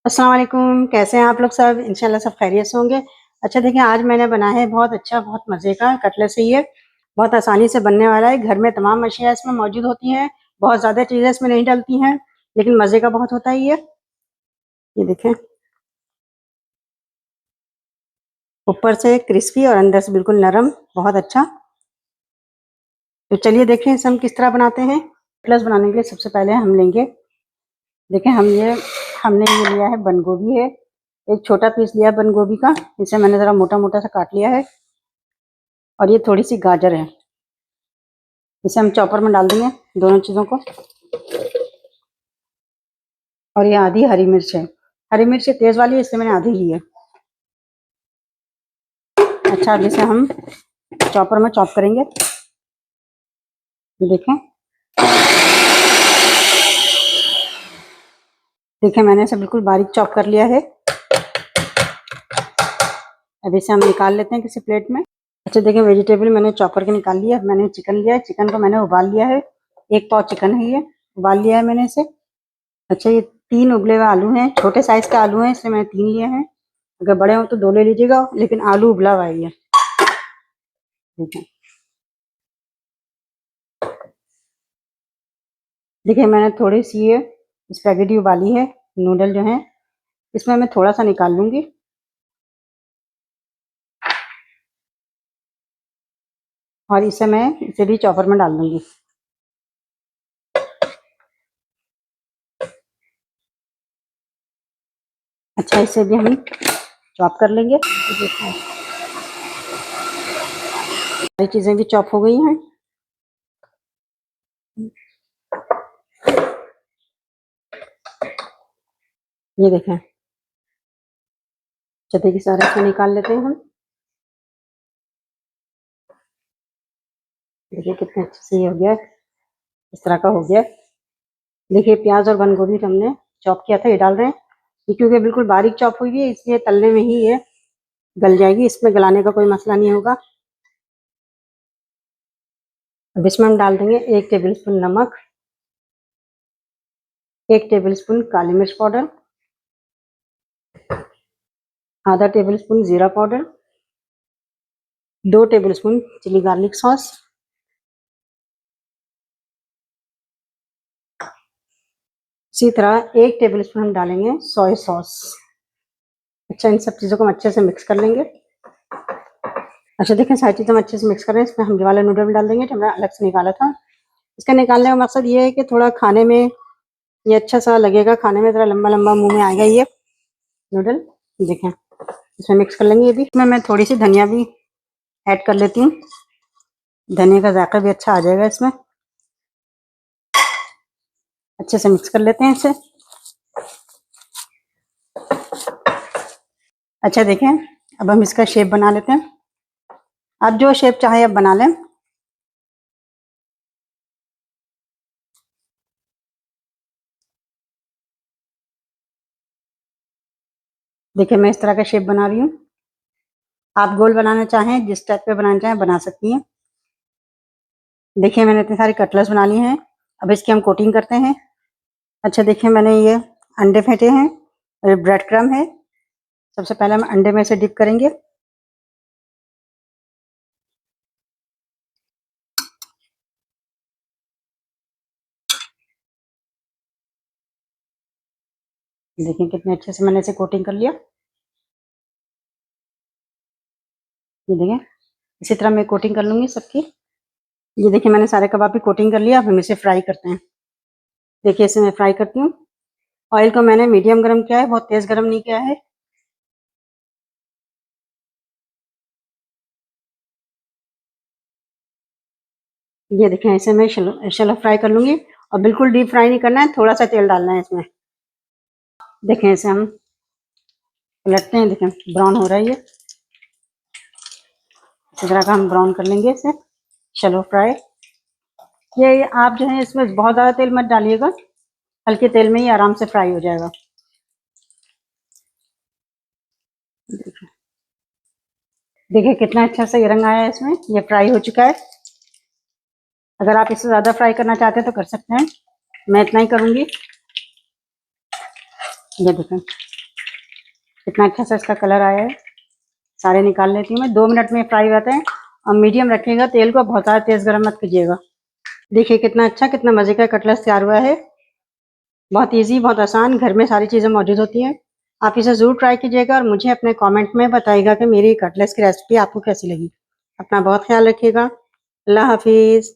अस्सलाम वालेकुम, कैसे हैं आप लोग सब? इंशाल्लाह सब खैरियत से होंगे। अच्छा देखिए, आज मैंने बनाया है बहुत अच्छा, बहुत मज़े का कटलेट है ये। बहुत आसानी से बनने वाला है, घर में तमाम अशिया इसमें मौजूद होती हैं, बहुत ज़्यादा चीज़ें इसमें नहीं डलती हैं, लेकिन मज़े का बहुत होता है ये। ये देखें, ऊपर से क्रिस्पी और अंदर से बिल्कुल नरम, बहुत अच्छा। तो चलिए देखें इसे हम किस तरह बनाते हैं। कटलेट बनाने के लिए सबसे पहले हम लेंगे, देखें हमने ये लिया है बंद गोभी है, एक छोटा पीस लिया है बंद गोभी का, इसे मैंने ज़रा मोटा-मोटा सा काट लिया है। और ये थोड़ी-सी गाजर है, इसे हम चॉपर में डाल देंगे दोनों चीज़ों को। और ये आधी हरी मिर्च है, हरी मिर्च ये तेज़ वाली है इसलिए मैंने आधी ली है। अच्छा, अब इसे हम चॉपर में चॉप करेंगे। देखें देखें मैंने इसे बिल्कुल बारीक चॉप कर लिया है। अब इसे हम निकाल लेते हैं किसी प्लेट में। अच्छा देखें, वेजिटेबल मैंने चॉपर के निकाल लिया है। मैंने चिकन लिया है, चिकन को मैंने उबाल लिया है, 1 पाव चिकन है ये, उबाल लिया है मैंने इसे। अच्छा, ये 3 उबले हुए आलू हैं, छोटे साइज़ के आलू हैं इसलिए मैंने 3 लिए हैं। अगर बड़े हों तो 2 ले लीजिएगा, लेकिन आलू उबला हुआ है ये। देखें देखिए मैंने थोड़ी सी ये स्पैगेटी उबाली है, नूडल जो हैं, इसमें मैं थोड़ा सा निकाल लूँगी। और इसे भी चॉपर में डाल दूँगी। अच्छा, इसे भी हम चॉप कर लेंगे। सारी चीज़ें भी चॉप हो गई हैं। ये देखें, चने की सारे इसमें निकाल लेते हैं हम। देखिए कितने अच्छे से ये हो गया, इस तरह का हो गया। देखिए प्याज और बंद गोभी हमने चॉप किया था, ये डाल रहे हैं। ये क्योंकि बिल्कुल बारीक चॉप हुई है इसलिए तलने में ही ये गल जाएगी, इसमें गलाने का कोई मसला नहीं होगा। अब इसमें हम डाल देंगे 1 टेबल स्पून नमक, 1 टेबल स्पून काली मिर्च पाउडर, आधा टेबल स्पून जीरा powder, 2 tablespoon chilli garlic sauce, इसी तरह 1 टेबल स्पून हम डालेंगे सोया सॉस। अच्छा, इन सब चीज़ों को हम अच्छे से मिक्स कर लेंगे। अच्छा देखें, सारी चीज़ें हम अच्छे से मिक्स कर रहे हैं। इसमें हम ये वाला नूडल भी डाल देंगे जो हमने अलग से निकाला था। इसका निकालने का मकसद ये है कि थोड़ा खाने में ये अच्छा सा लगेगा, खाने में ज़रा लंबा लंबा मुंह में आएगा ये नूडल। देखें, इसमें मिक्स कर लेंगे। ये भी इसमें मैं थोड़ी सी धनिया भी ऐड कर लेती हूँ, धनिया का जायका भी अच्छा आ जाएगा इसमें। अच्छे से मिक्स कर लेते हैं इसे। अच्छा देखें, अब हम इसका शेप बना लेते हैं। आप जो शेप चाहे आप बना लें। देखिए मैं इस तरह का शेप बना रही हूँ। आप गोल बनाना चाहें, जिस टाइप पे बनाना चाहें बना सकती हैं। देखिए मैंने इतने सारे कटलेट्स बना लिए हैं। अब इसकी हम कोटिंग करते हैं। अच्छा देखिए, मैंने ये अंडे फेंटे हैं और ये ब्रेड क्रम्ब है। सबसे पहले हम अंडे में से डिप करेंगे। देखिए कितने अच्छे से मैंने इसे कोटिंग कर लिया। ये देखिए, इसी तरह मैं कोटिंग कर लूँगी सबकी। ये देखिए मैंने सारे कबाब की कोटिंग कर लिया। अब हम इसे फ्राई करते हैं। देखिए इसे मैं फ्राई करती हूँ। ऑयल को मैंने मीडियम गरम किया है, बहुत तेज़ गरम नहीं किया है। ये देखें, इसे मैं शैलो फ्राई कर लूँगी और बिल्कुल डीप फ्राई नहीं करना है, थोड़ा सा तेल डालना है इसमें। देखें इसे हम पलटते हैं। देखें ब्राउन हो रहा है ये, इस तरह का हम ब्राउन कर लेंगे इसे, शैलो फ्राई। ये आप जो है इसमें बहुत ज़्यादा तेल मत डालिएगा, हल्के तेल में ही आराम से फ्राई हो जाएगा। देखिए कितना अच्छा सा ये रंग आया है इसमें, ये फ्राई हो चुका है। अगर आप इससे ज़्यादा फ्राई करना चाहते हैं तो कर सकते हैं, मैं इतना ही करूँगी। ये देखें कितना अच्छा सा इसका कलर आया है। सारे निकाल लेती हूँ मैं। 2 मिनट में फ्राई होते हैं और मीडियम रखिएगा तेल को, बहुत ज़्यादा तेज़ गर्म मत कीजिएगा। देखिए कितना अच्छा, कितना मज़े का कटलेट्स तैयार हुआ है। बहुत ईजी, बहुत आसान, घर में सारी चीज़ें मौजूद होती हैं। आप इसे ज़रूर ट्राई कीजिएगा और मुझे अपने कमेंट में बताइएगा कि मेरी कटलेट्स की रेसिपी आपको कैसी लगी। अपना बहुत ख्याल रखिएगा। अल्लाह हाफिज़।